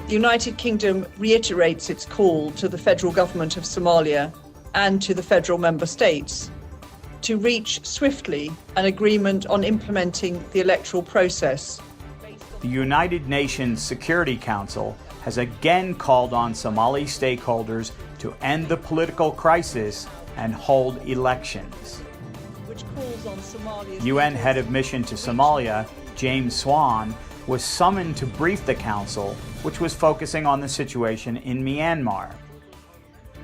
The United Kingdom reiterates its call to the federal government of Somalia and to the federal member states to reach swiftly an agreement on implementing the electoral process. The United Nations Security Council has again called on Somali stakeholders to end the political crisis and hold elections. UN head of mission to Somalia, James Swan, was summoned to brief the council, which was focusing on the situation in Myanmar.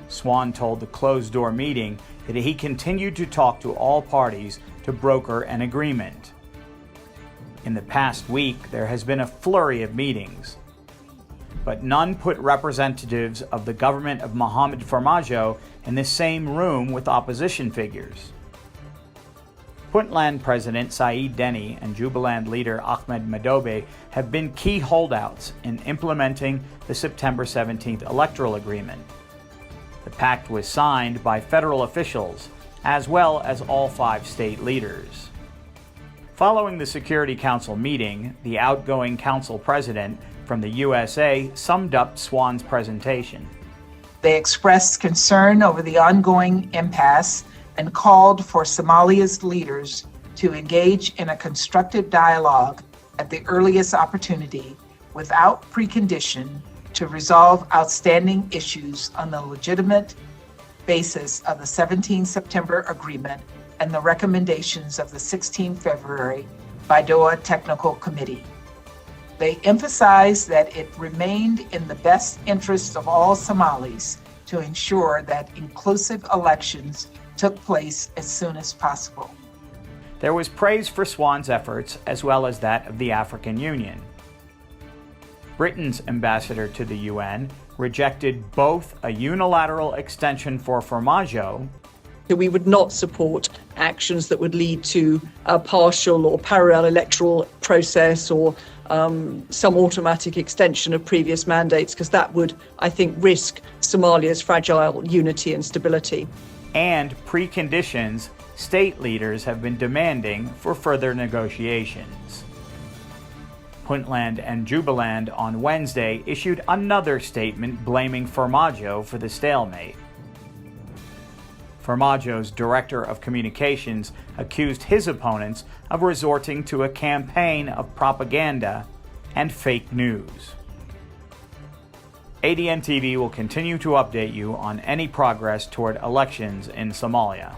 Swan told the closed-door meeting that he continued to talk to all parties to broker an agreement. In the past week, there has been a flurry of meetings, but none put representatives of the government of Mohamed Farmajo in the same room with opposition figures. Puntland President Saeed Deni and Jubaland leader Ahmed Madobe have been key holdouts in implementing the September 17th electoral agreement. The pact was signed by federal officials as well as all 5 state leaders. Following the Security Council meeting, the outgoing council president from the USA summed up Swan's presentation. They expressed concern over the ongoing impasse and called for Somalia's leaders to engage in a constructive dialogue at the earliest opportunity without precondition to resolve outstanding issues on the legitimate basis of the 17 September agreement and the recommendations of the 16 February Baidoa Technical Committee. They emphasized that it remained in the best interest of all Somalis to ensure that inclusive elections took place as soon as possible. There was praise for Swan's efforts as well as that of the African Union. Britain's ambassador to the UN rejected both a unilateral extension for Farmajo. We would not support actions that would lead to a partial or parallel electoral process or some automatic extension of previous mandates, because that would, I think, risk Somalia's fragile unity and stability. And preconditions state leaders have been demanding for further negotiations. Puntland and Jubaland on Wednesday issued another statement blaming Farmajo for the stalemate. Farmajo's director of communications accused his opponents of resorting to a campaign of propaganda and fake news. ADN TV will continue to update you on any progress toward elections in Somalia.